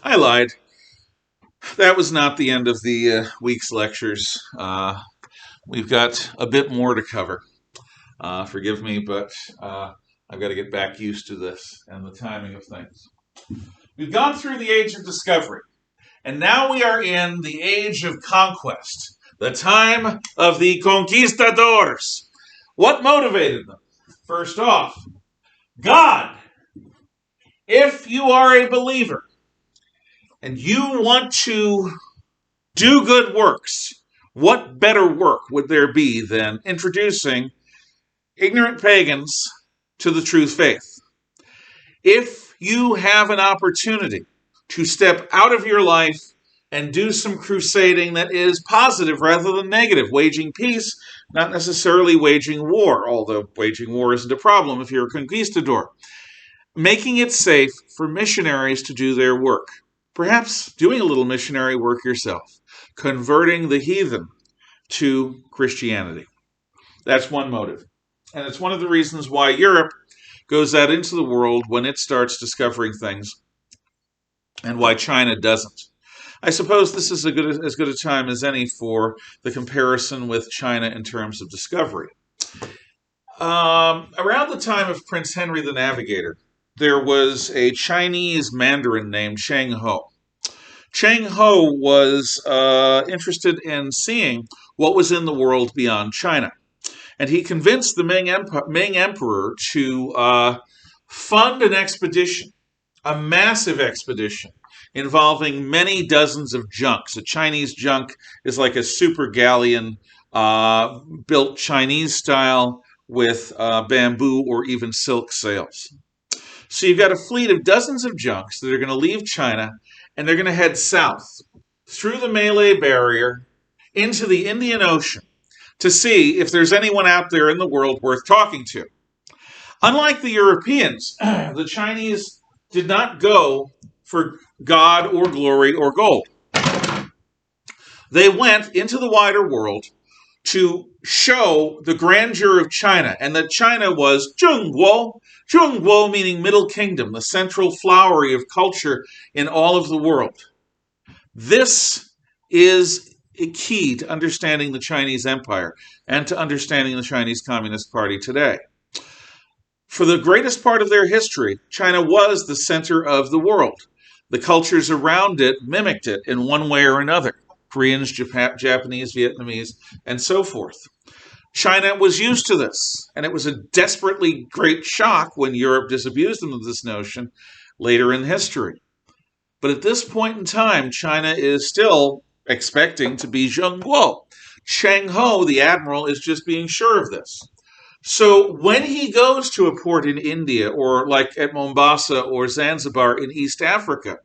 I lied. That was not the end of the week's lectures. We've got a bit more to cover. Forgive me, but I've got to get back used to this and the timing of things. We've gone through the age of discovery, and now we are in the age of conquest, the time of the Conquistadors. What motivated them? First off, God. If you are a believer and you want to do good works, what better work would there be than introducing ignorant pagans to the true faith? If you have an opportunity to step out of your life and do some crusading that is positive rather than negative, waging peace, not necessarily waging war, although waging war isn't a problem if you're a conquistador, making it safe for missionaries to do their work, perhaps doing a little missionary work yourself, converting the heathen to Christianity. That's one motive. And it's one of the reasons why Europe goes out into the world when it starts discovering things and why China doesn't. I suppose this is as good a time as any for the comparison with China in terms of discovery. Around the time of Prince Henry the Navigator, there was a Chinese Mandarin named Cheng Ho. Cheng Ho was interested in seeing what was in the world beyond China. And he convinced the Ming Emperor to fund an expedition, a massive expedition, involving many dozens of junks. A Chinese junk is like a super galleon built Chinese style with bamboo or even silk sails. So you've got a fleet of dozens of junks that are going to leave China, and they're going to head south through the Malay Barrier into the Indian Ocean to see if there's anyone out there in the world worth talking to. Unlike the Europeans, the Chinese did not go for God or glory or gold. They went into the wider world to show the grandeur of China, and that China was Zhongguo, Zhongguo meaning Middle Kingdom, the central flowery of culture in all of the world. This is a key to understanding the Chinese Empire and to understanding the Chinese Communist Party today. For the greatest part of their history, China was the center of the world. The cultures around it mimicked it in one way or another. Koreans, Japanese, Vietnamese, and so forth. China was used to this, and it was a desperately great shock when Europe disabused them of this notion later in history. But at this point in time, China is still expecting to be Zhongguo. Cheng Ho, the admiral, is just being sure of this. So when he goes to a port in India, or like at Mombasa or Zanzibar in East Africa,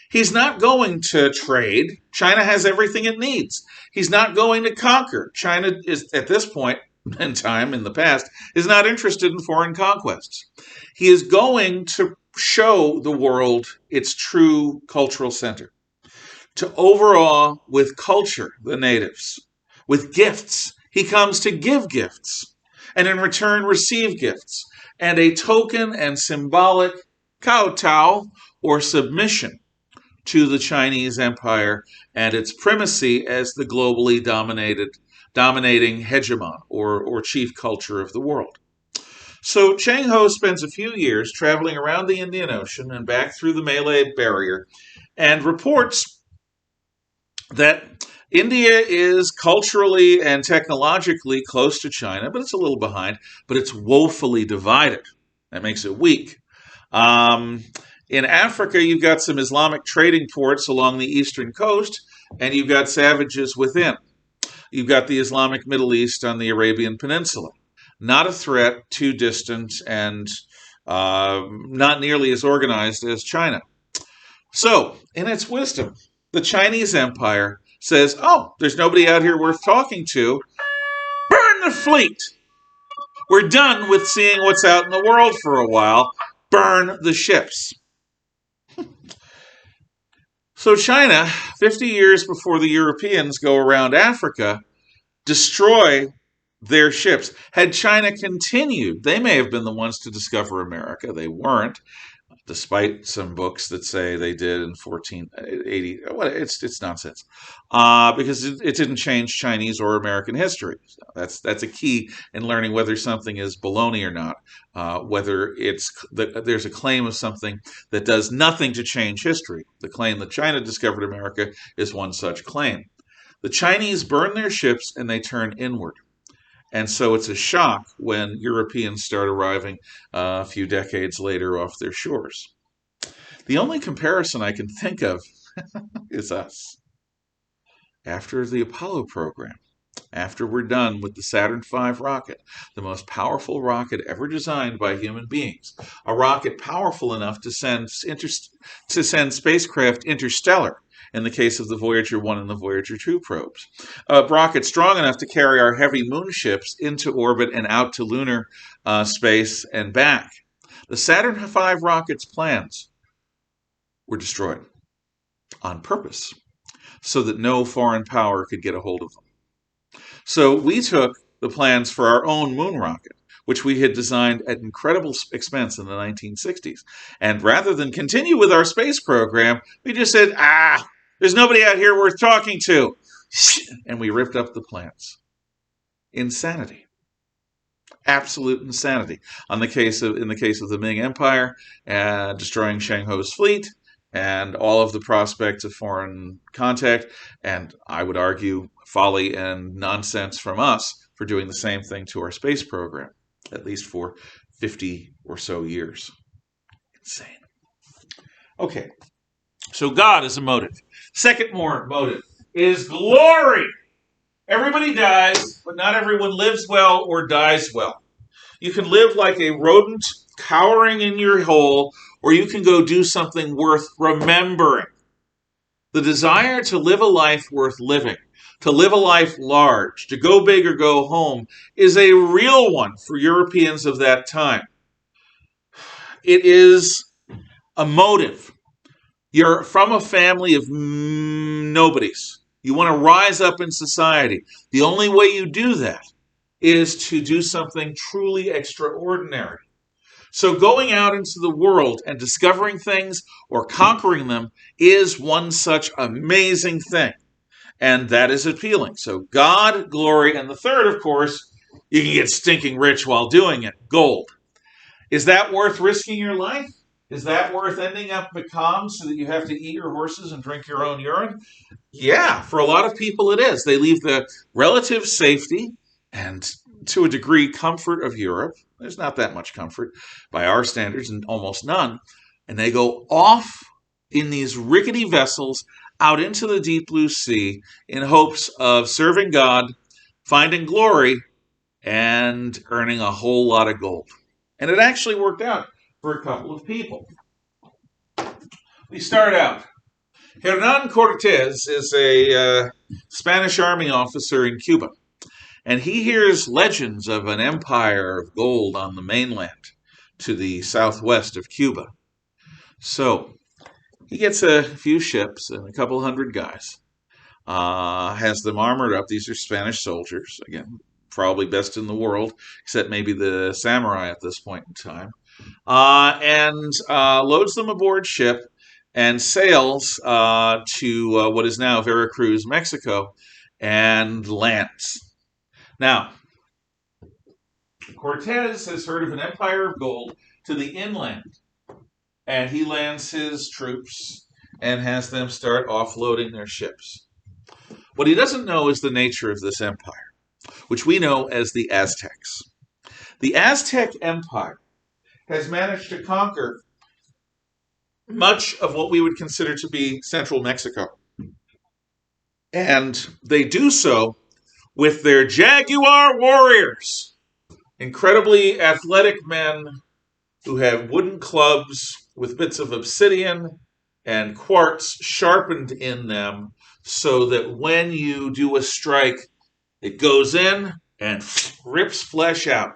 he's not going to trade. China has everything it needs. He's not going to conquer. China is, at this point in time, in the past, is not interested in foreign conquests. He is going to show the world its true cultural center, to overawe with culture the natives, with gifts. He comes to give gifts, and in return receive gifts, and a token and symbolic kowtow, or submission, to the Chinese Empire and its primacy as the globally dominating hegemon or chief culture of the world. So Cheng Ho spends a few years traveling around the Indian Ocean and back through the Malay Barrier and reports that India is culturally and technologically close to China, but it's a little behind, but it's woefully divided. That makes it weak. In Africa, you've got some Islamic trading ports along the eastern coast, and you've got savages within. You've got the Islamic Middle East on the Arabian Peninsula. Not a threat, too distant, and not nearly as organized as China. So, in its wisdom, the Chinese Empire says, oh, there's nobody out here worth talking to. Burn the fleet! We're done with seeing what's out in the world for a while. Burn the ships. So China, 50 years before the Europeans go around Africa, destroy their ships. Had China continued, they may have been the ones to discover America. They weren't. despite some books that say they did in 1480. Well, it's nonsense, because it didn't change Chinese or American history. So that's a key in learning whether something is baloney or not. Whether there's a claim of something that does nothing to change history. The claim that China discovered America is one such claim. The Chinese burn their ships and they turn inward. And so it's a shock when Europeans start arriving a few decades later off their shores. The only comparison I can think of is us. After the Apollo program, after we're done with the Saturn V rocket, the most powerful rocket ever designed by human beings, a rocket powerful enough to send spacecraft interstellar, in the case of the Voyager 1 and the Voyager 2 probes. A rocket strong enough to carry our heavy moon ships into orbit and out to lunar space and back. The Saturn V rocket's plans were destroyed on purpose so that no foreign power could get a hold of them. So we took the plans for our own moon rocket, which we had designed at incredible expense in the 1960s. And rather than continue with our space program, we just said, there's nobody out here worth talking to. And we ripped up the plans. Insanity. Absolute insanity. In the case of the Ming Empire, destroying Shang Ho's fleet, and all of the prospects of foreign contact, and I would argue folly and nonsense from us for doing the same thing to our space program, at least for 50 or so years. Insane. Okay, so God is a motive. Second motive is glory. Everybody dies, but not everyone lives well or dies well. You can live like a rodent cowering in your hole, or you can go do something worth remembering. The desire to live a life worth living, to live a life large, to go big or go home, is a real one for Europeans of that time. It is a motive. You're from a family of nobodies. You want to rise up in society. The only way you do that is to do something truly extraordinary. So going out into the world and discovering things or conquering them is one such amazing thing. And that is appealing. So God, glory, and the third, of course, you can get stinking rich while doing it. Gold. Is that worth risking your life? Is that worth ending up becalmed so that you have to eat your horses and drink your own urine? Yeah, for a lot of people it is. They leave the relative safety and, to a degree, comfort of Europe. There's not that much comfort by our standards, and almost none. And they go off in these rickety vessels out into the deep blue sea in hopes of serving God, finding glory, and earning a whole lot of gold. And it actually worked out for a couple of people. We start out. Hernan Cortez is a Spanish army officer in Cuba, and he hears legends of an empire of gold on the mainland to the southwest of Cuba. So he gets a few ships and a couple hundred guys, has them armored up. These are Spanish soldiers, again, probably best in the world, except maybe the samurai at this point in time. And loads them aboard ship and sails to what is now Veracruz, Mexico, and lands. Now, Cortez has heard of an empire of gold to the inland, and he lands his troops and has them start offloading their ships. What he doesn't know is the nature of this empire, which we know as the Aztecs. The Aztec Empire has managed to conquer much of what we would consider to be central Mexico. And they do so with their jaguar warriors, incredibly athletic men who have wooden clubs with bits of obsidian and quartz sharpened in them so that when you do a strike, it goes in and rips flesh out.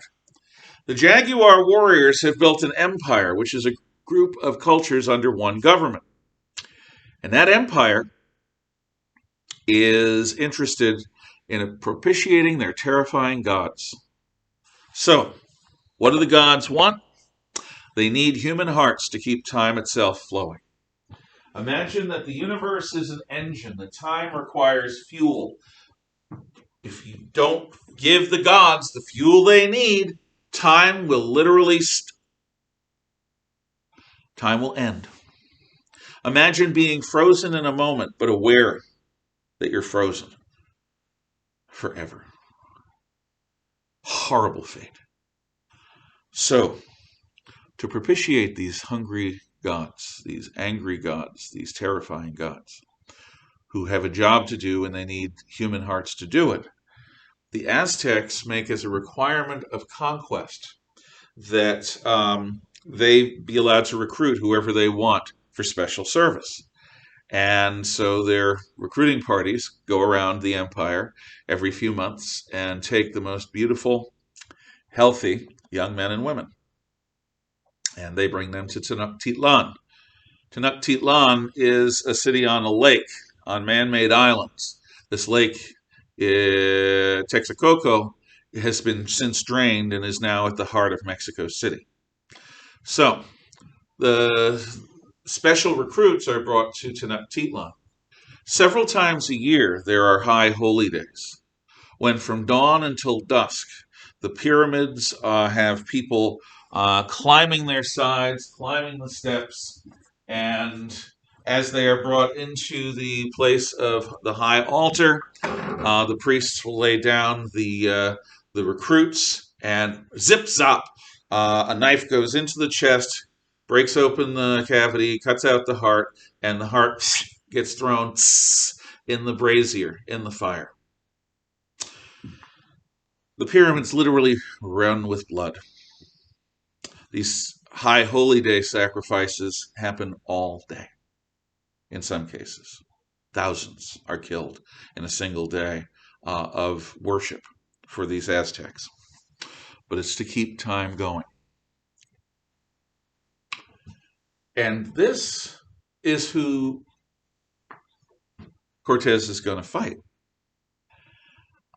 The Jaguar warriors have built an empire, which is a group of cultures under one government. And that empire is interested in propitiating their terrifying gods. So, what do the gods want? They need human hearts to keep time itself flowing. Imagine that the universe is an engine. The time requires fuel. If you don't give the gods the fuel they need, time will literally time will end. Imagine being frozen in a moment, but aware that you're frozen forever. Horrible fate. So, to propitiate these hungry gods, these angry gods, these terrifying gods, who have a job to do and they need human hearts to do it, the Aztecs make as a requirement of conquest that they be allowed to recruit whoever they want for special service. And so their recruiting parties go around the empire every few months and take the most beautiful, healthy young men and women. And they bring them to Tenochtitlan. Tenochtitlan is a city on a lake, on man-made islands. This lake, Texcoco, has been since drained and is now at the heart of Mexico City. So, the special recruits are brought to Tenochtitlan. Several times a year, there are high holy days, when from dawn until dusk, the pyramids have people climbing their sides, climbing the steps, and as they are brought into the place of the high altar, the priests will lay down the recruits, and zip zop, a knife goes into the chest, breaks open the cavity, cuts out the heart, and the heart gets thrown in the brazier, in the fire. The pyramids literally run with blood. These high holy day sacrifices happen all day. In some cases, thousands are killed in a single day of worship for these Aztecs. But it's to keep time going. And this is who Cortez is going to fight.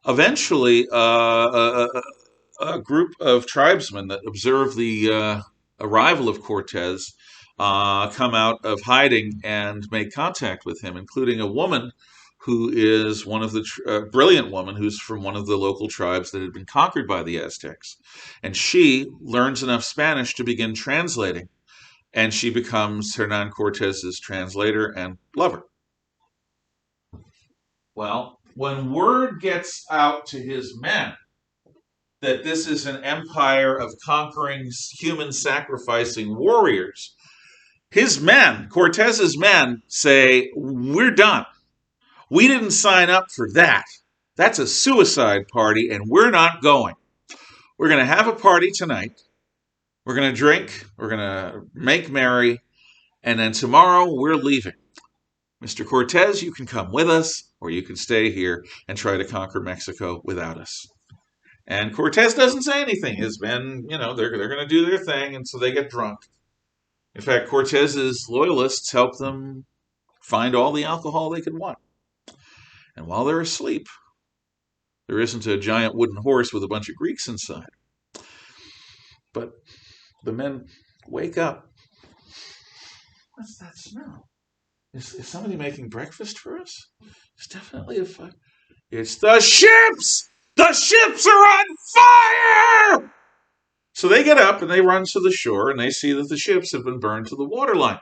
Eventually, a group of tribesmen that observe the arrival of Cortez come out of hiding and make contact with him, including a woman who is one of the brilliant woman who's from one of the local tribes that had been conquered by the Aztecs. And she learns enough Spanish to begin translating, and she becomes Hernan Cortez's translator and lover. Well, when word gets out to his men that this is an empire of conquering, human sacrificing warriors, his men, Cortez's men, say, we're done. We didn't sign up for that. That's a suicide party, and we're not going. We're going to have a party tonight. We're going to drink. We're going to make merry. And then tomorrow, we're leaving. Mr. Cortez, you can come with us, or you can stay here and try to conquer Mexico without us. And Cortez doesn't say anything. His men, they're going to do their thing, and so they get drunk. In fact, Cortez's loyalists help them find all the alcohol they could want. And while they're asleep, there isn't a giant wooden horse with a bunch of Greeks inside. But the men wake up. What's that smell? Is somebody making breakfast for us? It's definitely a fire. It's the ships! The ships are on fire! So they get up and they run to the shore and they see that the ships have been burned to the waterline.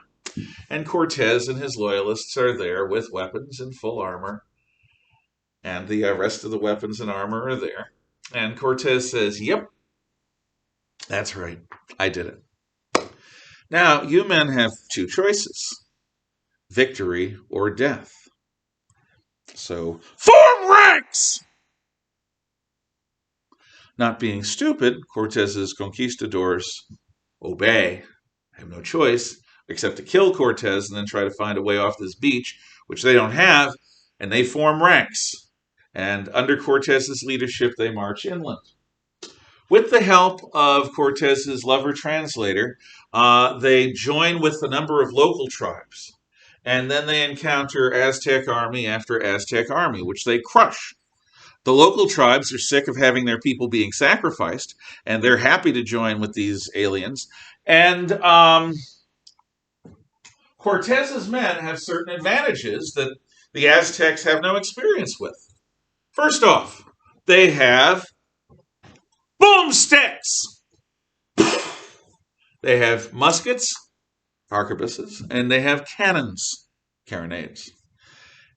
And Cortez and his loyalists are there with weapons and full armor. And the rest of the weapons and armor are there. And Cortez says, yep, that's right. I did it. Now, you men have two choices. Victory or death. So, form ranks! Not being stupid, Cortez's conquistadors obey, have no choice except to kill Cortez and then try to find a way off this beach, which they don't have, and they form ranks. And under Cortez's leadership, they march inland. With the help of Cortez's lover translator, they join with a number of local tribes. And then they encounter Aztec army after Aztec army, which they crush. The local tribes are sick of having their people being sacrificed, and they're happy to join with these aliens. And Cortez's men have certain advantages that the Aztecs have no experience with. First off, they have boomsticks. They have muskets, harquebuses, and they have cannons, carronades.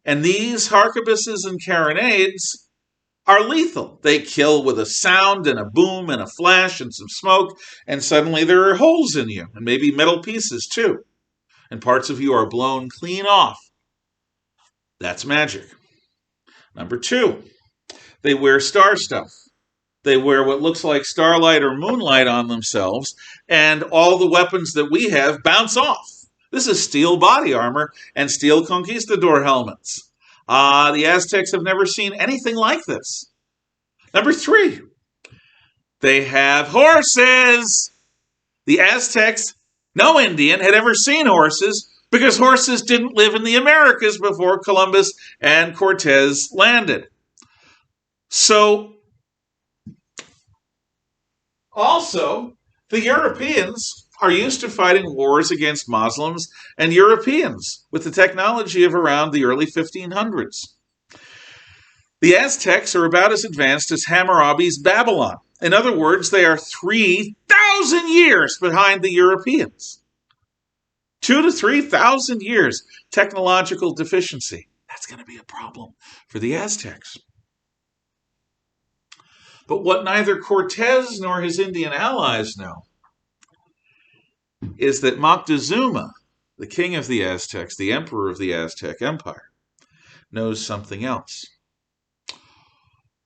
And these harquebuses and carronades are lethal. They kill with a sound and a boom and a flash and some smoke, and suddenly there are holes in you, and maybe metal pieces too. And parts of you are blown clean off. That's magic. Number two, they wear star stuff. They wear what looks like starlight or moonlight on themselves, and all the weapons that we have bounce off. This is steel body armor and steel conquistador helmets. The Aztecs have never seen anything like this. Number three, they have horses. The Aztecs, no Indian had ever seen horses because horses didn't live in the Americas before Columbus and Cortez landed. So, also, the Europeans are used to fighting wars against Muslims and Europeans with the technology of around the early 1500s. The Aztecs are about as advanced as Hammurabi's Babylon. In other words, they are 3,000 years behind the Europeans. 2,000 to 3,000 years technological deficiency. That's going to be a problem for the Aztecs. But what neither Cortez nor his Indian allies know is that Montezuma, the king of the Aztecs, the emperor of the Aztec Empire, knows something else.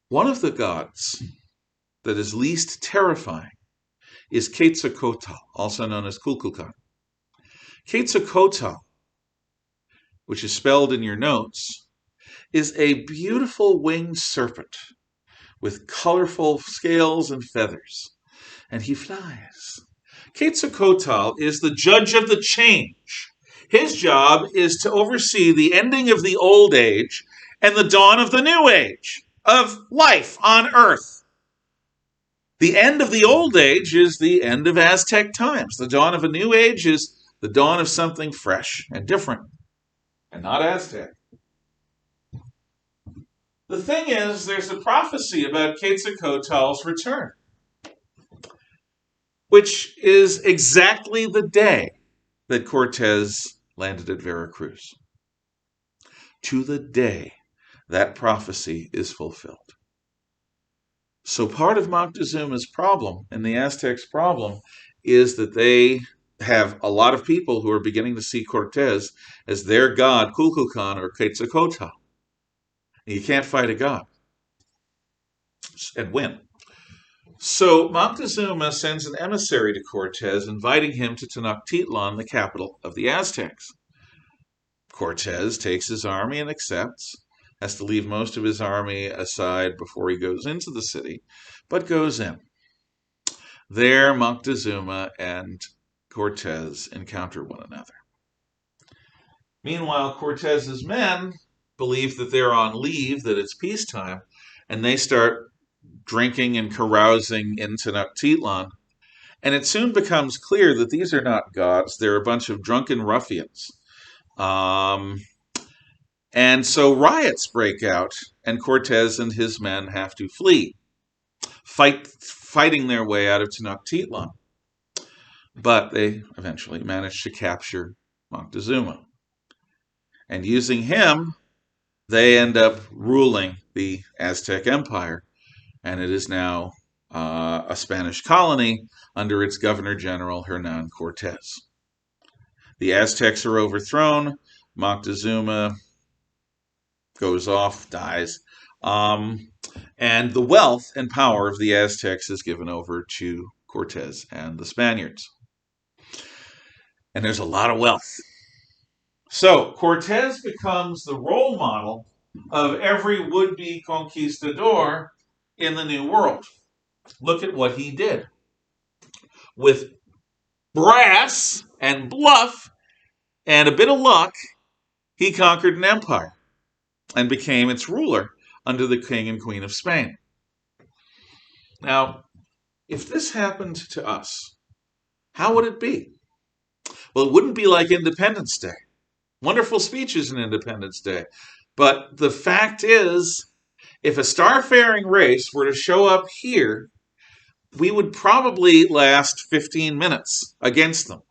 One of the gods that is least terrifying is Quetzalcoatl, also known as Kukulkan. Quetzalcoatl, which is spelled in your notes, is a beautiful winged serpent with colorful scales and feathers, and he flies. Quetzalcoatl is the judge of the change. His job is to oversee the ending of the old age and the dawn of the new age of life on Earth. The end of the old age is the end of Aztec times. The dawn of a new age is the dawn of something fresh and different, and not Aztec. The thing is, there's a prophecy about Quetzalcoatl's return, which is exactly the day that Cortez landed at Veracruz. To the day that prophecy is fulfilled. So part of Montezuma's problem and the Aztecs' problem is that they have a lot of people who are beginning to see Cortez as their god, Kukulkan or Quetzalcoatl. You can't fight a god and win. So Montezuma sends an emissary to Cortez, inviting him to Tenochtitlan, the capital of the Aztecs. Cortez takes his army and accepts, has to leave most of his army aside before he goes into the city, but goes in. There, Montezuma and Cortez encounter one another. Meanwhile, Cortez's men believe that they're on leave, that it's peacetime, and they start drinking and carousing in Tenochtitlan. And it soon becomes clear that these are not gods, they're a bunch of drunken ruffians. And so riots break out, and Cortez and his men have to flee, fighting their way out of Tenochtitlan. But they eventually manage to capture Montezuma. And using him, they end up ruling the Aztec Empire, and it is now a Spanish colony under its governor-general, Hernan Cortez. The Aztecs are overthrown. Montezuma goes off, dies, and the wealth and power of the Aztecs is given over to Cortez and the Spaniards. And there's a lot of wealth. So Cortez becomes the role model of every would-be conquistador in the New World. Look at what he did. With brass and bluff and a bit of luck, he conquered an empire and became its ruler under the King and Queen of Spain. Now, if this happened to us, how would it be? Well, it wouldn't be like Independence Day. Wonderful speeches on Independence Day. But the fact is, if a starfaring race were to show up here, we would probably last 15 minutes against them,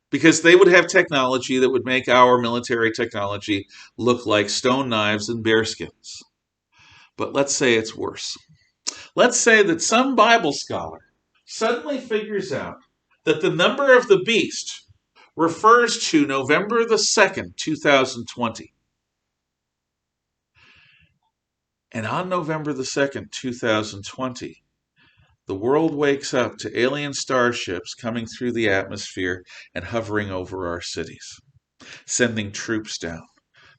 because they would have technology that would make our military technology look like stone knives and bearskins. But let's say it's worse. Let's say that some Bible scholar suddenly figures out that the number of the beast refers to November the 2nd, 2020. And on November the 2nd, 2020, the world wakes up to alien starships coming through the atmosphere and hovering over our cities, sending troops down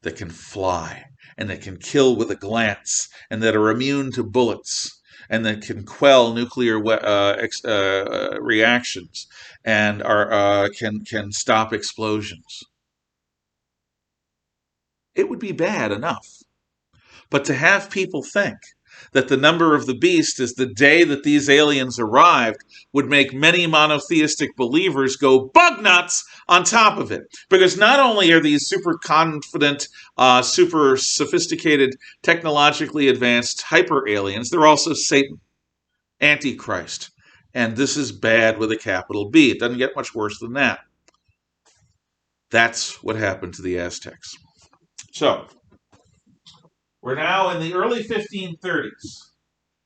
that can fly and that can kill with a glance and that are immune to bullets and that can quell nuclear reactions and can stop explosions. It would be bad enough. But to have people think that the number of the beast is the day that these aliens arrived would make many monotheistic believers go bug nuts on top of it. Because not only are these super confident, super sophisticated, technologically advanced hyper aliens, they're also Satan, Antichrist. And this is bad with a capital B. It doesn't get much worse than that. That's what happened to the Aztecs. So, we're now in the early 1530s,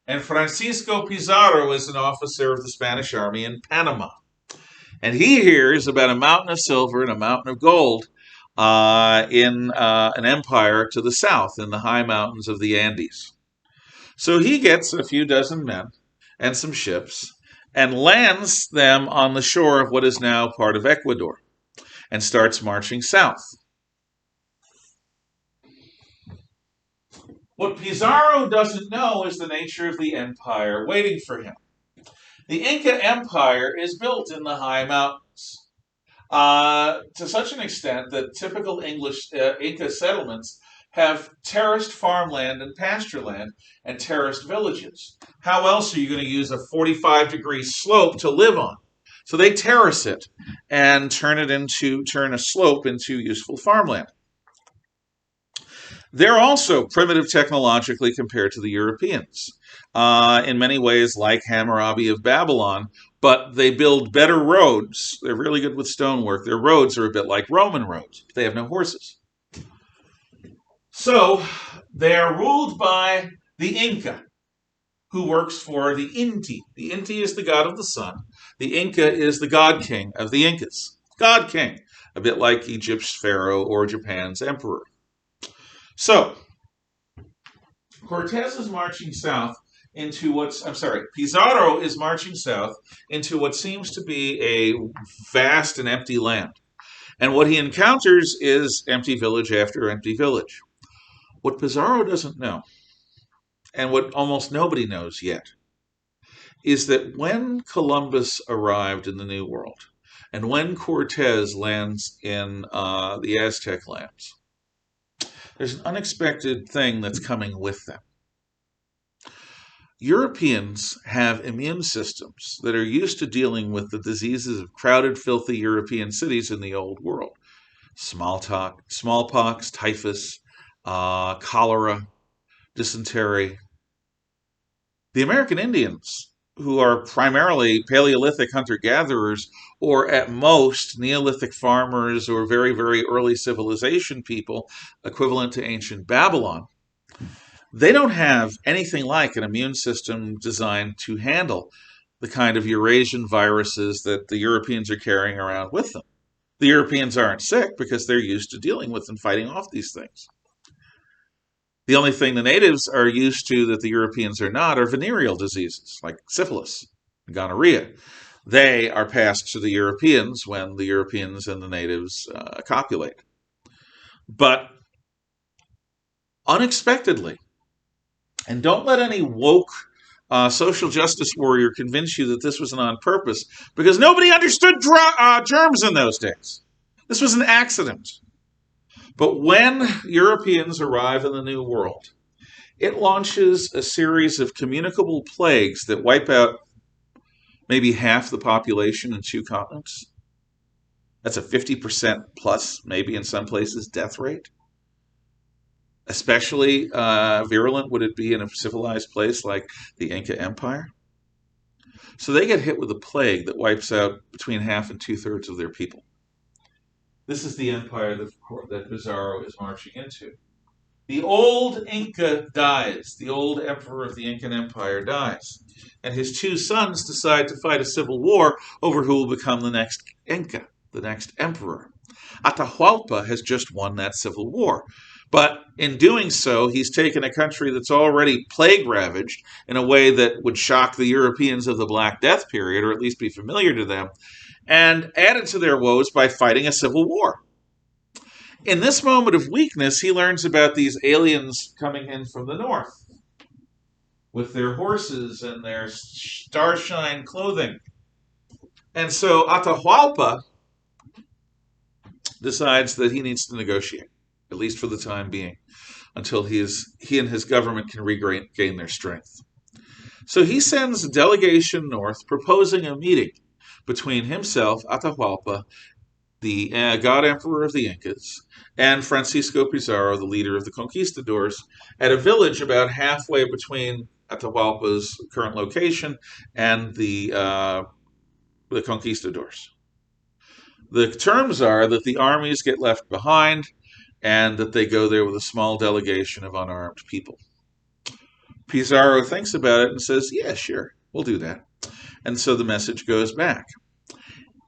and Francisco Pizarro is an officer of the Spanish army in Panama. And he hears about a mountain of silver and a mountain of gold in an empire to the south in the high mountains of the Andes. So he gets a few dozen men and some ships and lands them on the shore of what is now part of Ecuador and starts marching south. What Pizarro doesn't know is the nature of the empire waiting for him. The Inca Empire is built in the high mountains to such an extent that typical Inca settlements have terraced farmland and pasture land and terraced villages. How else are you going to use a 45-degree slope to live on? So they terrace it and turn a slope into useful farmland. They're also primitive technologically compared to the Europeans. In many ways like Hammurabi of Babylon, but they build better roads. They're really good with stonework. Their roads are a bit like Roman roads. They have no horses. So they are ruled by the Inca, who works for the Inti. The Inti is the god of the sun. The Inca is the god king of the Incas. God king, a bit like Egypt's pharaoh or Japan's emperor. So, Cortez is marching south into Pizarro is marching south into what seems to be a vast and empty land. And what he encounters is empty village after empty village. What Pizarro doesn't know, and what almost nobody knows yet, is that when Columbus arrived in the New World, and when Cortez lands in the Aztec lands, there's an unexpected thing that's coming with them. Europeans have immune systems that are used to dealing with the diseases of crowded, filthy European cities in the Old World. Smallpox, typhus, cholera, dysentery. The American Indians, who are primarily Paleolithic hunter-gatherers, or at most Neolithic farmers or very, very early civilization people, equivalent to ancient Babylon, they don't have anything like an immune system designed to handle the kind of Eurasian viruses that the Europeans are carrying around with them. The Europeans aren't sick because they're used to dealing with and fighting off these things. The only thing the natives are used to that the Europeans are not are venereal diseases like syphilis and gonorrhea. They are passed to the Europeans when the Europeans and the natives copulate. But unexpectedly, and don't let any woke social justice warrior convince you that this was on purpose, because nobody understood germs in those days. This was an accident. But when Europeans arrive in the New World, it launches a series of communicable plagues that wipe out maybe half the population in 2 continents. That's a 50% plus, maybe in some places, death rate. Especially virulent would it be in a civilized place like the Inca Empire? So they get hit with a plague that wipes out between half and two-thirds of their people. This is the empire that Pizarro is marching into. The old Inca dies. The old emperor of the Incan Empire dies. And his two sons decide to fight a civil war over who will become the next Inca, the next emperor. Atahualpa has just won that civil war. But in doing so, he's taken a country that's already plague ravaged in a way that would shock the Europeans of the Black Death period, or at least be familiar to them, and added to their woes by fighting a civil war. In this moment of weakness, he learns about these aliens coming in from the north with their horses and their starshine clothing. And so Atahualpa decides that he needs to negotiate, at least for the time being, until he and his government can regain their strength. So he sends a delegation north proposing a meeting between himself, Atahualpa, the God Emperor of the Incas, and Francisco Pizarro, the leader of the Conquistadors, at a village about halfway between Atahualpa's current location and the Conquistadors. The terms are that the armies get left behind and that they go there with a small delegation of unarmed people. Pizarro thinks about it and says, yeah, sure, we'll do that. And so the message goes back.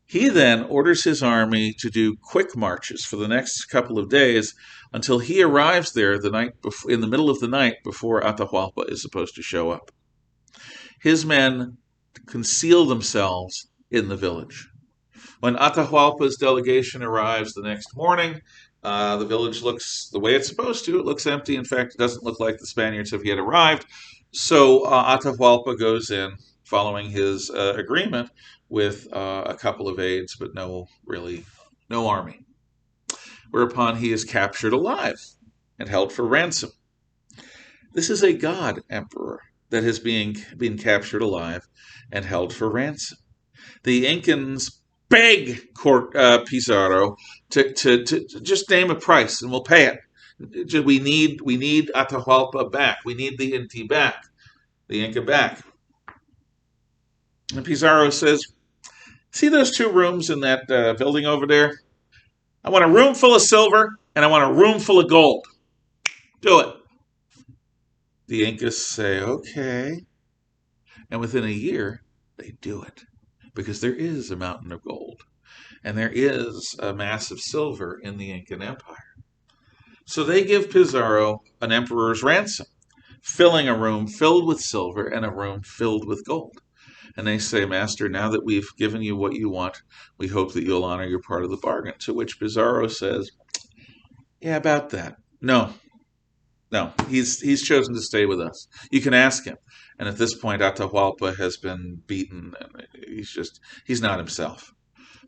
He then orders his army to do quick marches for the next couple of days until he arrives there in the middle of the night before Atahualpa is supposed to show up. His men conceal themselves in the village. When Atahualpa's delegation arrives the next morning, the village looks the way it's supposed to. It looks empty. In fact, it doesn't look like the Spaniards have yet arrived. So Atahualpa goes in, following his agreement, with a couple of aides, but no army. Whereupon he is captured alive and held for ransom. This is a god emperor that has been captured alive and held for ransom. The Incans beg Pizarro to just name a price and we'll pay it. We need Atahualpa back. We need the Inca back. And Pizarro says, see those 2 rooms in that building over there? I want a room full of silver and I want a room full of gold. Do it. The Incas say, okay. And within a year, they do it. Because there is a mountain of gold. And there is a mass of silver in the Incan Empire. So they give Pizarro an emperor's ransom, filling a room filled with silver and a room filled with gold. And they say, Master, now that we've given you what you want, we hope that you'll honor your part of the bargain. To which Pizarro says, yeah, about that. No, he's chosen to stay with us. You can ask him. And at this point, Atahualpa has been beaten. And he's not himself.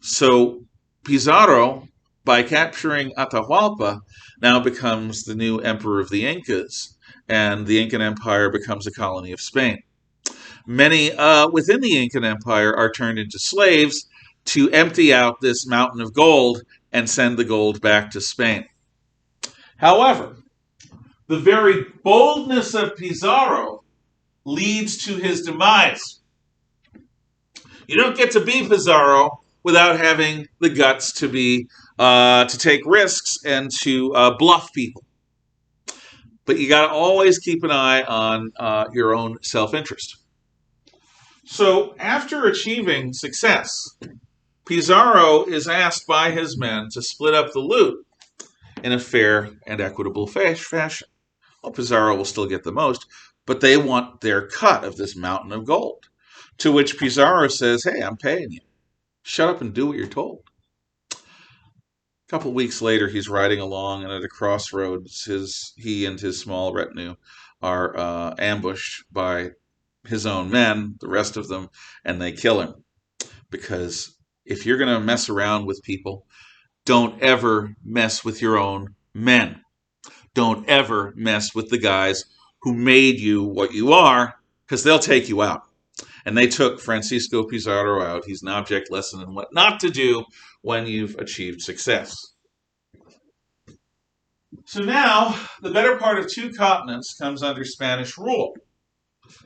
So Pizarro, by capturing Atahualpa, now becomes the new emperor of the Incas. And the Incan Empire becomes a colony of Spain. Many within the Incan Empire are turned into slaves to empty out this mountain of gold and send the gold back to Spain. However, the very boldness of Pizarro leads to his demise. You don't get to be Pizarro without having the guts to take risks and to bluff people. But you got to always keep an eye on your own self-interest. So after achieving success, Pizarro is asked by his men to split up the loot in a fair and equitable fashion. Well, Pizarro will still get the most, but they want their cut of this mountain of gold. To which Pizarro says, hey, I'm paying you. Shut up and do what you're told. A couple weeks later, he's riding along, and at a crossroads, he and his small retinue are ambushed by his own men, the rest of them, and they kill him. Because if you're going to mess around with people, don't ever mess with your own men. Don't ever mess with the guys who made you what you are, because they'll take you out. And they took Francisco Pizarro out. He's an object lesson in what not to do when you've achieved success. So now, the better part of 2 continents comes under Spanish rule.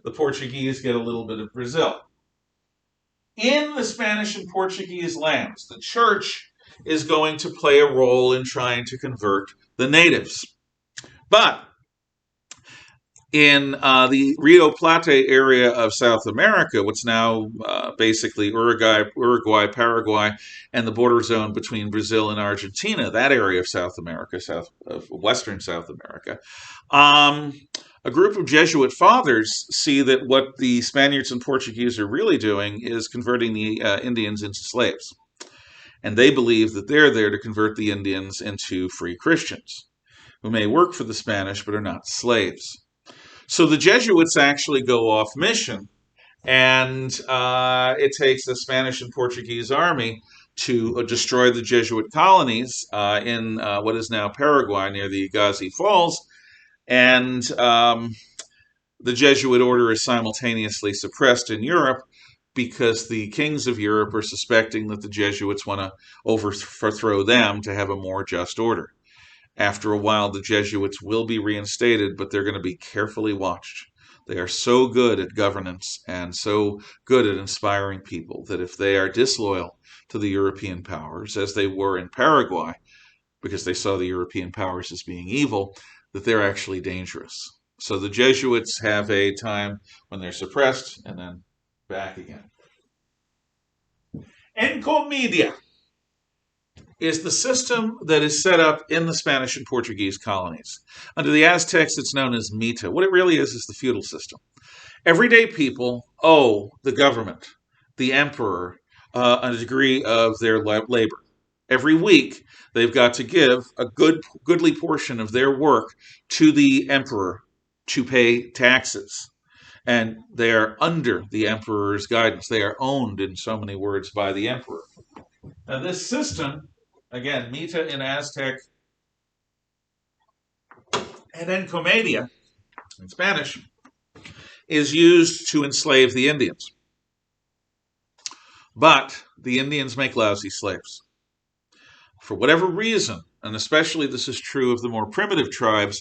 The Portuguese get a little bit of Brazil. In the Spanish and Portuguese lands, the church is going to play a role in trying to convert the natives. But in the Rio Plata area of South America, what's now basically Uruguay, Paraguay, and the border zone between Brazil and Argentina, that area of South America, Western South America, a group of Jesuit fathers see that what the Spaniards and Portuguese are really doing is converting the Indians into slaves. And they believe that they're there to convert the Indians into free Christians, who may work for the Spanish but are not slaves. So the Jesuits actually go off mission, and it takes the Spanish and Portuguese army to destroy the Jesuit colonies in what is now Paraguay near the Agassiz Falls, and the Jesuit order is simultaneously suppressed in Europe because the kings of Europe are suspecting that the Jesuits want to overthrow them to have a more just order. After a while, the Jesuits will be reinstated, but they're going to be carefully watched. They are so good at governance and so good at inspiring people that if they are disloyal to the European powers, as they were in Paraguay, because they saw the European powers as being evil, that they're actually dangerous. So the Jesuits have a time when they're suppressed and then back again. Encomienda is the system that is set up in the Spanish and Portuguese colonies. Under the Aztecs, it's known as mita. What it really is the feudal system. Everyday people owe the government, the emperor, a degree of their labor. Every week, they've got to give a goodly portion of their work to the emperor to pay taxes. And they are under the emperor's guidance. They are owned, in so many words, by the emperor. Now, this system, again, mita in Aztec, and encomienda in Spanish, is used to enslave the Indians. But the Indians make lousy slaves. For whatever reason, and especially this is true of the more primitive tribes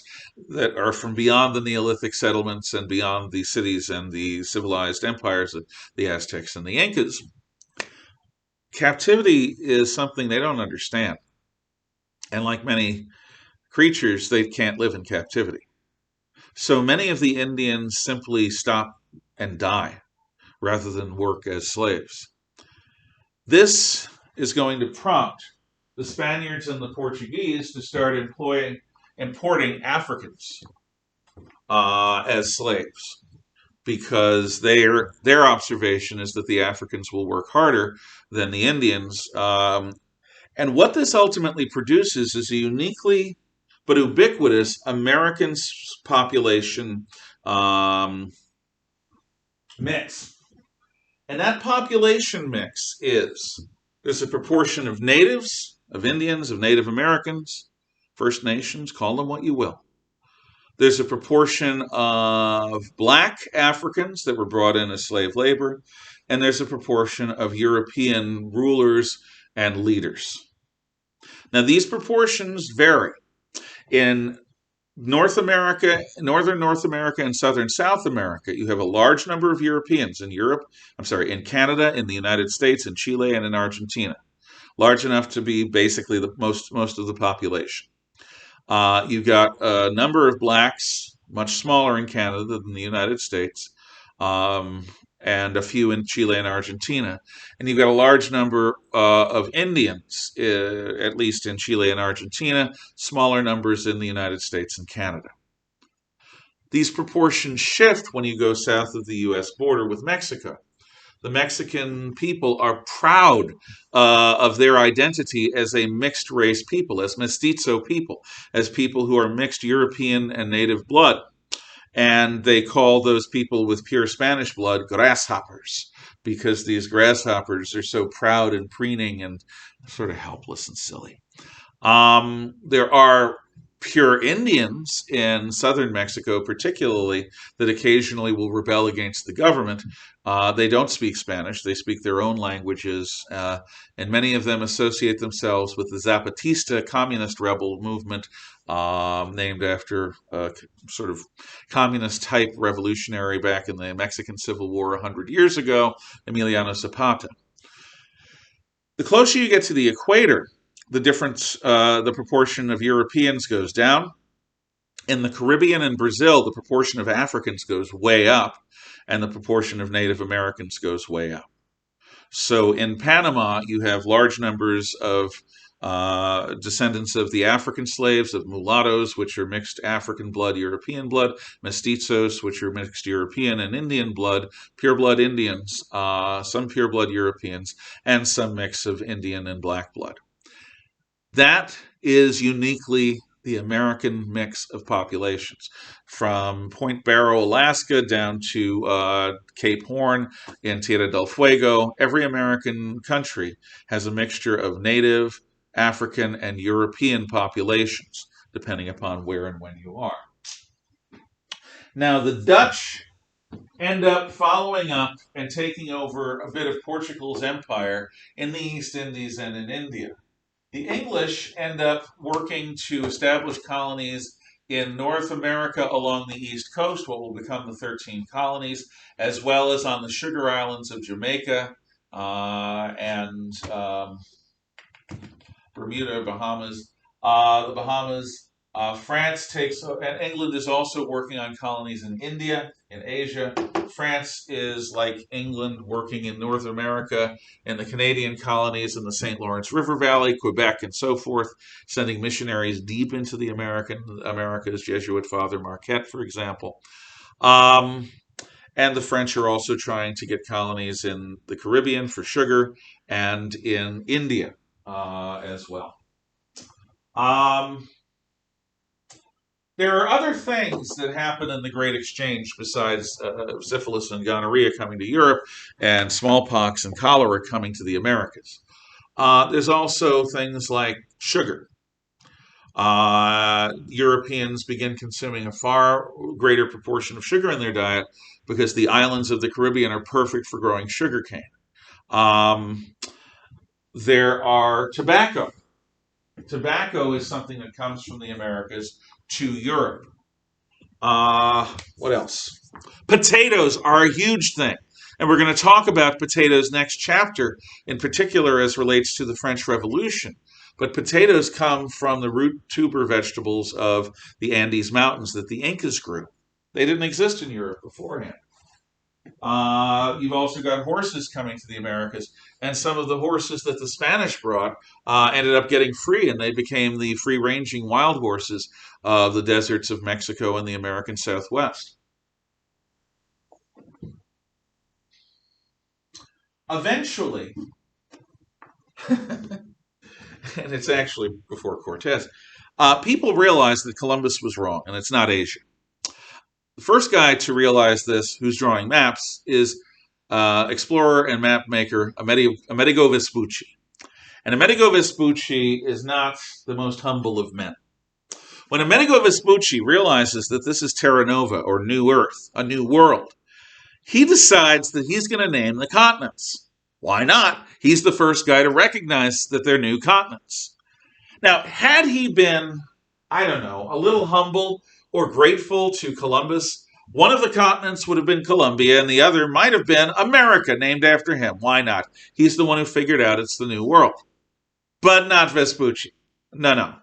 that are from beyond the Neolithic settlements and beyond the cities and the civilized empires of the Aztecs and the Incas, captivity is something they don't understand. And like many creatures, they can't live in captivity. So many of the Indians simply stop and die rather than work as slaves. This is going to prompt the Spaniards and the Portuguese to start importing Africans as slaves, because their observation is that the Africans will work harder than the Indians. And what this ultimately produces is a uniquely but ubiquitous American population mix. And that population mix there's a proportion of natives, of Indians, of Native Americans, First Nations, call them what you will. There's a proportion of black Africans that were brought in as slave labor, and there's a proportion of European rulers and leaders. Now, these proportions vary. In northern North America, and southern South America, you have a large number of Europeans. In Canada, in the United States, in Chile, and in Argentina. Large enough to be basically the most of the population. You've got a number of blacks, much smaller in Canada than the United States, and a few in Chile and Argentina. And you've got a large number of Indians, at least in Chile and Argentina, smaller numbers in the United States and Canada. These proportions shift when you go south of the U.S. border with Mexico. The Mexican people are proud of their identity as a mixed race people, as mestizo people, as people who are mixed European and native blood. And they call those people with pure Spanish blood grasshoppers, because these grasshoppers are so proud and preening and sort of helpless and silly. There are pure Indians in southern Mexico, particularly, that occasionally will rebel against the government. They don't speak Spanish, they speak their own languages, and many of them associate themselves with the Zapatista communist rebel movement, named after a sort of communist type revolutionary back in the Mexican Civil War 100 years ago, Emiliano Zapata. The closer you get to the equator, the proportion of Europeans goes down. In the Caribbean and Brazil, the proportion of Africans goes way up, and the proportion of Native Americans goes way up. So in Panama, you have large numbers of descendants of the African slaves, of mulattoes, which are mixed African blood, European blood, mestizos, which are mixed European and Indian blood, pureblood Indians, some pureblood Europeans, and some mix of Indian and black blood. That is uniquely the American mix of populations, from Point Barrow, Alaska, down to Cape Horn in Tierra del Fuego. Every American country has a mixture of native, African, and European populations, depending upon where and when you are. Now, the Dutch end up following up and taking over a bit of Portugal's empire in the East Indies and in India. The English end up working to establish colonies in North America along the East Coast, what will become the 13 colonies, as well as on the Sugar Islands of Jamaica and Bermuda, Bahamas. The Bahamas, France takes, and England is also working on colonies in India, in Asia. France is, like England, working in North America, in the Canadian colonies in the St. Lawrence River Valley, Quebec, and so forth, sending missionaries deep into the Americas, Jesuit Father Marquette, for example. And the French are also trying to get colonies in the Caribbean for sugar and in India as well. There are other things that happen in the Great Exchange besides syphilis and gonorrhea coming to Europe and smallpox and cholera coming to the Americas. There's also things like sugar. Europeans begin consuming a far greater proportion of sugar in their diet because the islands of the Caribbean are perfect for growing sugarcane. There are tobacco. Tobacco is something that comes from the Americas to Europe. What else? Potatoes are a huge thing. And we're going to talk about potatoes next chapter, in particular as relates to the French Revolution. But potatoes come from the root tuber vegetables of the Andes Mountains that the Incas grew. They didn't exist in Europe beforehand. You've also got horses coming to the Americas, and some of the horses that the Spanish brought ended up getting free, and they became the free-ranging wild horses of the deserts of Mexico and the American Southwest. Eventually, and it's actually before Cortez, people realized that Columbus was wrong, and it's not Asia. The first guy to realize this, who's drawing maps, is explorer and map maker Amerigo Vespucci. And Amerigo Vespucci is not the most humble of men. When Amerigo Vespucci realizes that this is Terra Nova, or New Earth, a new world, he decides that he's going to name the continents. Why not? He's the first guy to recognize that they're new continents. Now, had he been, I don't know, a little humble or grateful to Columbus, one of the continents would have been Colombia, and the other might have been America, named after him. Why not? He's the one who figured out it's the new world. But not Vespucci. No.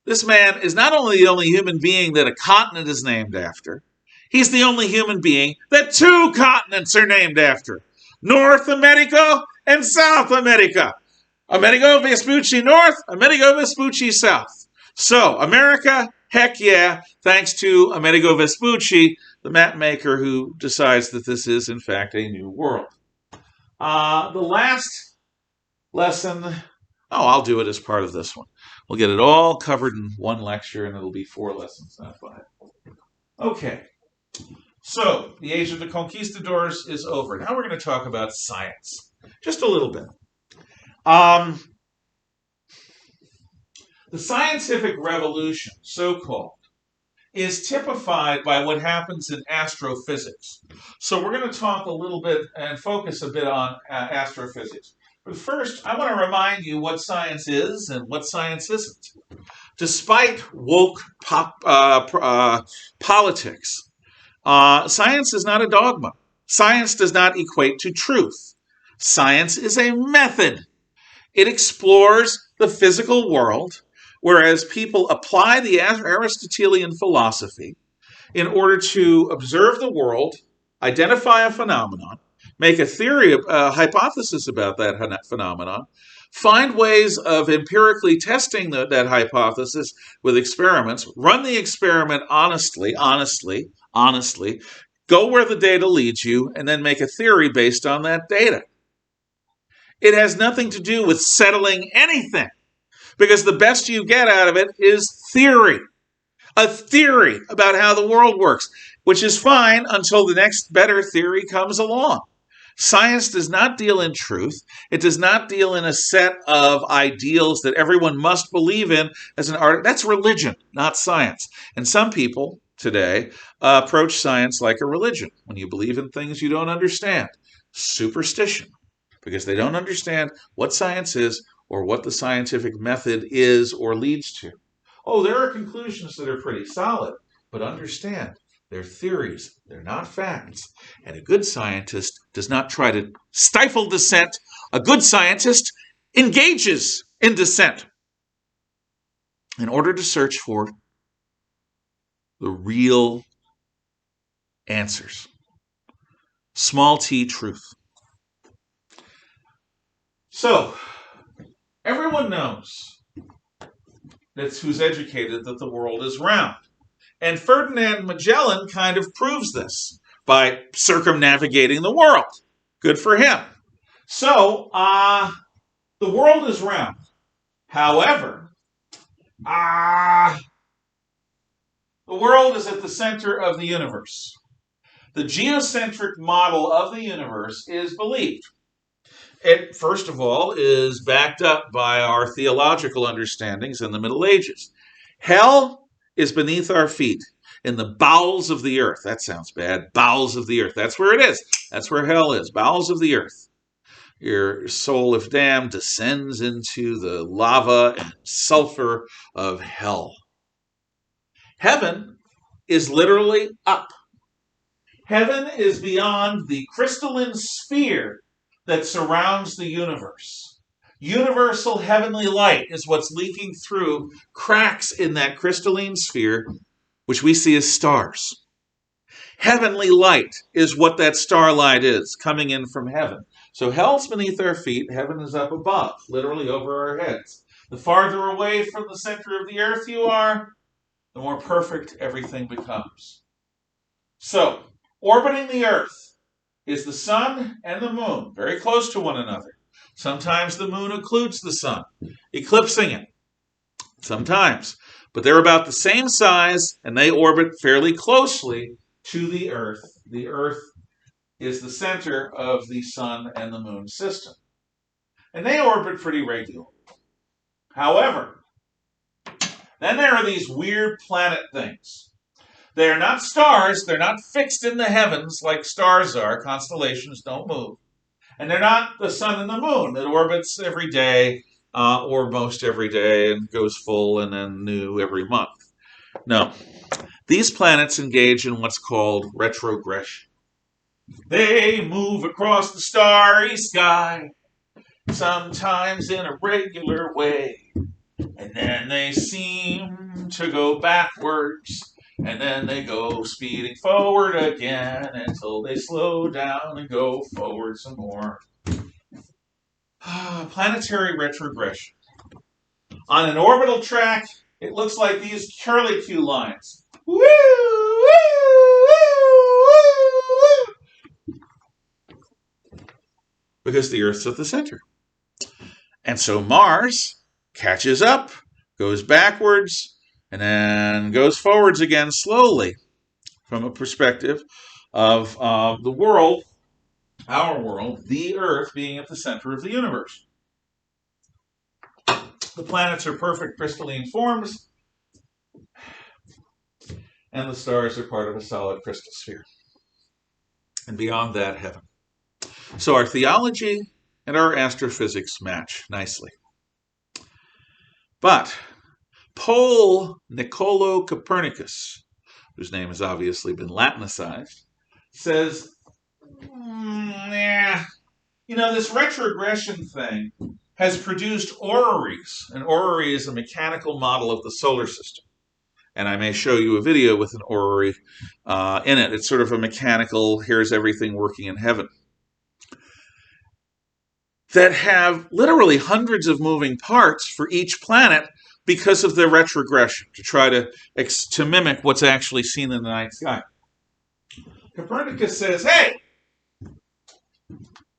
This man is not only the only human being that a continent is named after, he's the only human being that two continents are named after. North America and South America. Amerigo Vespucci North, Amerigo Vespucci South. So, America, heck yeah, thanks to Amerigo Vespucci, the map maker who decides that this is, in fact, a new world. The last lesson, I'll do it as part of this one. We'll get it all covered in one lecture, and it'll be 4 lessons, not 5. Okay, so the age of the conquistadors is over. Now we're going to talk about science, just a little bit. The scientific revolution, so-called, is typified by what happens in astrophysics. So we're going to talk a little bit and focus a bit on astrophysics. But first, I want to remind you what science is and what science isn't. Despite woke politics, science is not a dogma. Science does not equate to truth. Science is a method. It explores the physical world, whereas people apply the Aristotelian philosophy in order to observe the world, identify a phenomenon, make a theory, a hypothesis about that phenomenon, find ways of empirically testing that hypothesis with experiments, run the experiment honestly, go where the data leads you, and then make a theory based on that data. It has nothing to do with settling anything, because the best you get out of it is theory. A theory about how the world works, which is fine until the next better theory comes along. Science does not deal in truth. It does not deal in a set of ideals that everyone must believe in as an art. That's religion, not science. And some people today approach science like a religion. When you believe in things you don't understand, superstition, because they don't understand what science is or what the scientific method is or leads to. Oh, there are conclusions that are pretty solid, but understand, they're theories, they're not facts. And a good scientist does not try to stifle dissent. A good scientist engages in dissent in order to search for the real answers. Small t truth. So, everyone knows who's educated that the world is round. And Ferdinand Magellan kind of proves this by circumnavigating the world. Good for him. So, the world is round. However, the world is at the center of the universe. The geocentric model of the universe is believed. It, first of all, is backed up by our theological understandings in the Middle Ages. Hell is beneath our feet, in the bowels of the earth. That sounds bad. Bowels of the earth. That's where it is. That's where hell is. Bowels of the earth. Your soul, if damned, descends into the lava and sulfur of hell. Heaven is literally up. Heaven is beyond the crystalline sphere that surrounds the universe. Universal heavenly light is what's leaking through cracks in that crystalline sphere, which we see as stars. Heavenly light is what that starlight is, coming in from heaven. So hell's beneath our feet, heaven is up above, literally over our heads. The farther away from the center of the earth you are, the more perfect everything becomes. So, orbiting the earth is the sun and the moon, very close to one another. Sometimes the moon occludes the sun, eclipsing it. Sometimes. But they're about the same size, and they orbit fairly closely to the earth. The earth is the center of the sun and the moon system. And they orbit pretty regularly. However, then there are these weird planet things. They are not stars. They're not fixed in the heavens like stars are. Constellations don't move. And they're not the sun and the moon that orbits every day or most every day and goes full and then new every month. No. These planets engage in what's called retrogression. They move across the starry sky, sometimes in a regular way. And then they seem to go backwards. And then they go speeding forward again until they slow down and go forward some more. Planetary retrogression. On an orbital track, it looks like these curlicue lines. Woo, woo, woo, woo, woo. Because the Earth's at the center. And so Mars catches up, goes backwards, and then goes forwards again slowly from a perspective of the world, our world, the Earth being at the center of the universe. The planets are perfect crystalline forms, and the stars are part of a solid crystal sphere. And beyond that, heaven. So our theology and our astrophysics match nicely. But Pole Niccolo Copernicus, whose name has obviously been Latinicized, says, this retrogression thing has produced orreries. An orrery is a mechanical model of the solar system. And I may show you a video with an orrery in it. It's sort of a mechanical, here's everything working in heaven, that have literally hundreds of moving parts for each planet because of their retrogression, to try to mimic what's actually seen in the night sky. Copernicus says, hey,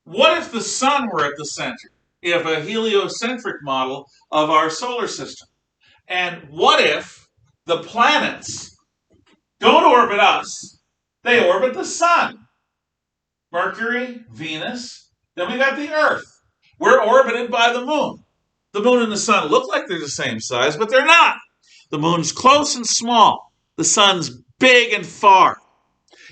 what if the sun were at the center? You have a heliocentric model of our solar system. And what if the planets don't orbit us, they orbit the sun? Mercury, Venus, then we got the Earth. We're orbited by the moon. The moon and the sun look like they're the same size, but they're not. The moon's close and small. The sun's big and far.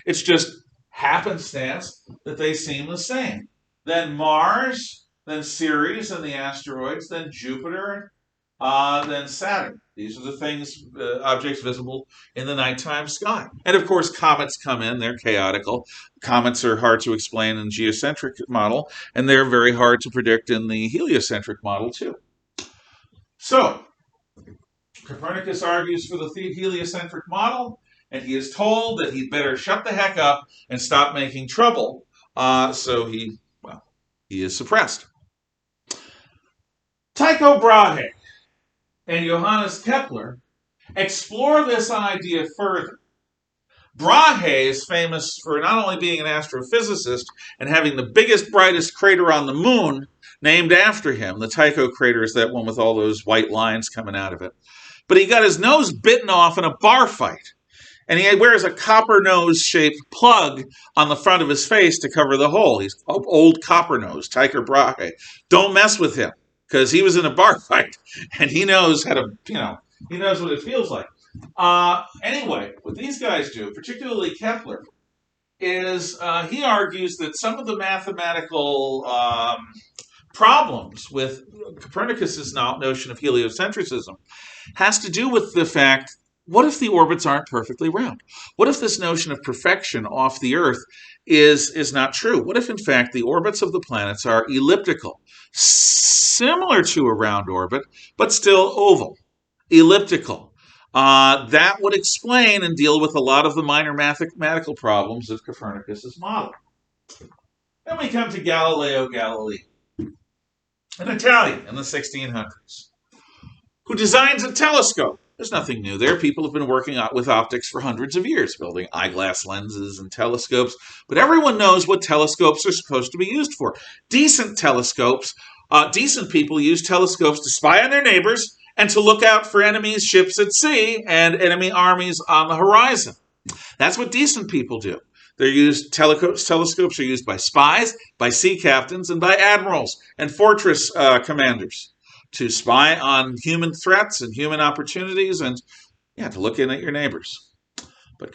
It's just happenstance that they seem the same. Then Mars, then Ceres and the asteroids, then Jupiter, then Saturn. These are the things, objects visible in the nighttime sky. And of course, comets come in. They're chaotical. Comets are hard to explain in the geocentric model, and they're very hard to predict in the heliocentric model, too. So, Copernicus argues for the heliocentric model, and he is told that he'd better shut the heck up and stop making trouble. So he is suppressed. Tycho Brahe and Johannes Kepler explore this idea further. Brahe is famous for not only being an astrophysicist and having the biggest, brightest crater on the moon named after him. The Tycho crater is that one with all those white lines coming out of it. But he got his nose bitten off in a bar fight. And he wears a copper nose-shaped plug on the front of his face to cover the hole. He's old copper nose, Tycho Brahe. Don't mess with him, because he was in a bar fight, and he knows how to, he knows what it feels like. Anyway, what these guys do, particularly Kepler, is he argues that some of the mathematical problems with Copernicus's notion of heliocentrism has to do with the fact, what if the orbits aren't perfectly round? What if this notion of perfection off the Earth is not true? What if, in fact, the orbits of the planets are elliptical, similar to a round orbit, but still oval, elliptical? That would explain and deal with a lot of the minor mathematical problems of Copernicus's model. Then we come to Galileo Galilei, an Italian in the 1600s, who designs a telescope. There's nothing new there. People have been working with optics for hundreds of years, building eyeglass lenses and telescopes. But everyone knows what telescopes are supposed to be used for. Decent telescopes, decent people use telescopes to spy on their neighbors and to look out for enemy ships at sea and enemy armies on the horizon. That's what decent people do. They're used, telescopes are used by spies, by sea captains, and by admirals and fortress commanders to spy on human threats and human opportunities and, to look in at your neighbors. But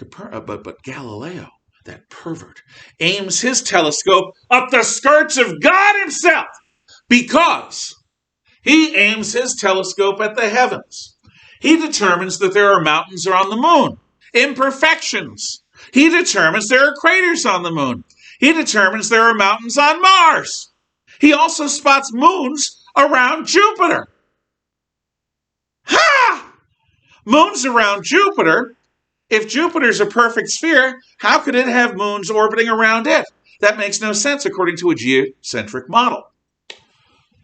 Galileo, that pervert, aims his telescope up the skirts of God himself because he aims his telescope at the heavens. He determines that there are mountains on the moon, imperfections. He determines there are craters on the moon. He determines there are mountains on Mars. He also spots moons around Jupiter. Ha! Moons around Jupiter? If Jupiter's a perfect sphere, how could it have moons orbiting around it? That makes no sense according to a geocentric model.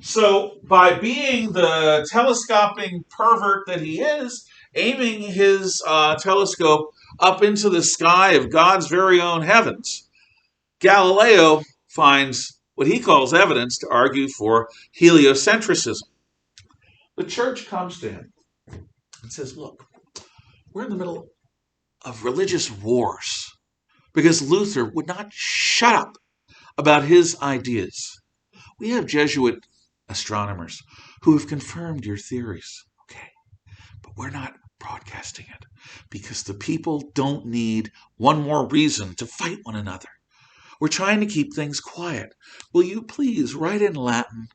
So, by being the telescoping pervert that he is, aiming his telescope up into the sky of God's very own heavens, Galileo finds what he calls evidence to argue for heliocentrism. The church comes to him and says, look, we're in the middle of religious wars because Luther would not shut up about his ideas. We have Jesuit astronomers who have confirmed your theories. Okay, but we're not broadcasting it because the people don't need one more reason to fight one another. We're trying to keep things quiet. Will you please write in Latin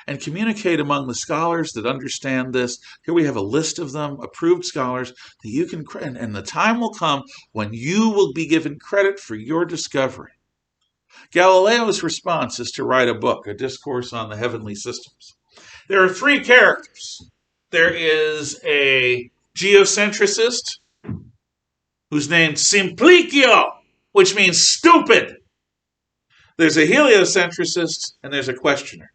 and communicate among the scholars that understand this? Here we have a list of them, approved scholars, that you can, and the time will come when you will be given credit for your discovery. Galileo's response is to write a book, a discourse on the heavenly systems. There are three characters. There is a geocentricist who's named Simplicio, which means stupid. There's a heliocentricist, and there's a questioner.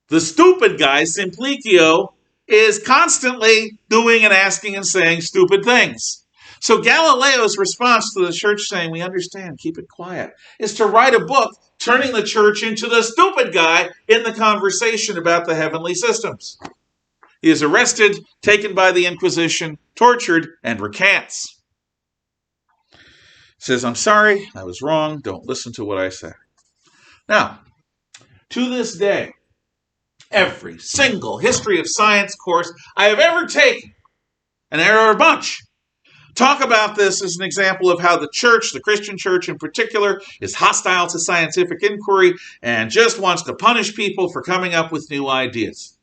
The stupid guy, Simplicio, is constantly doing and asking and saying stupid things. So Galileo's response to the church saying, we understand, keep it quiet, is to write a book turning the church into the stupid guy in the conversation about the heavenly systems. He is arrested, taken by the Inquisition, tortured, and recants. Says, I'm sorry, I was wrong, don't listen to what I said. Now, to this day, every single history of science course I have ever taken, and there are a bunch, talk about this as an example of how the church, the Christian church in particular, is hostile to scientific inquiry and just wants to punish people for coming up with new ideas.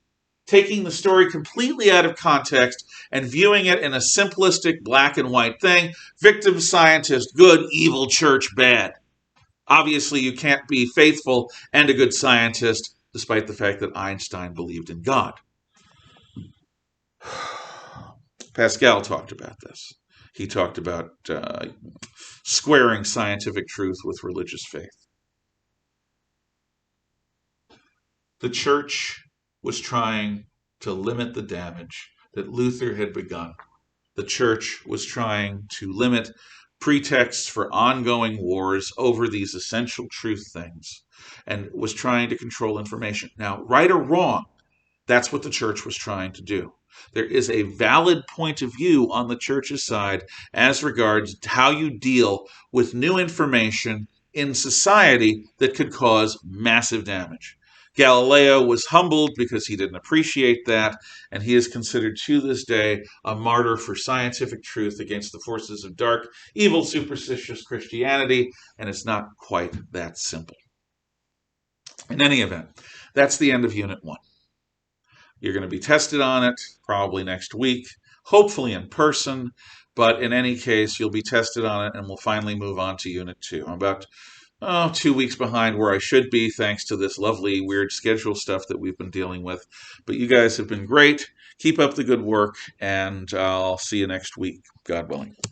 Taking the story completely out of context and viewing it in a simplistic black and white thing. Victim scientist, good, evil church, bad. Obviously, you can't be faithful and a good scientist, despite the fact that Einstein believed in God. Pascal talked about this. He talked about squaring scientific truth with religious faith. The church was trying to limit the damage that Luther had begun. The church was trying to limit pretexts for ongoing wars over these essential truth things and was trying to control information. Now, right or wrong, that's what the church was trying to do. There is a valid point of view on the church's side as regards how you deal with new information in society that could cause massive damage. Galileo was humbled because he didn't appreciate that, and he is considered to this day a martyr for scientific truth against the forces of dark, evil, superstitious Christianity, and it's not quite that simple. In any event, that's the end of Unit 1. You're going to be tested on it probably next week, hopefully in person, but in any case, you'll be tested on it, and we'll finally move on to Unit 2. I'm about 2 weeks behind where I should be, thanks to this lovely, weird schedule stuff that we've been dealing with. But you guys have been great. Keep up the good work, and I'll see you next week, God willing.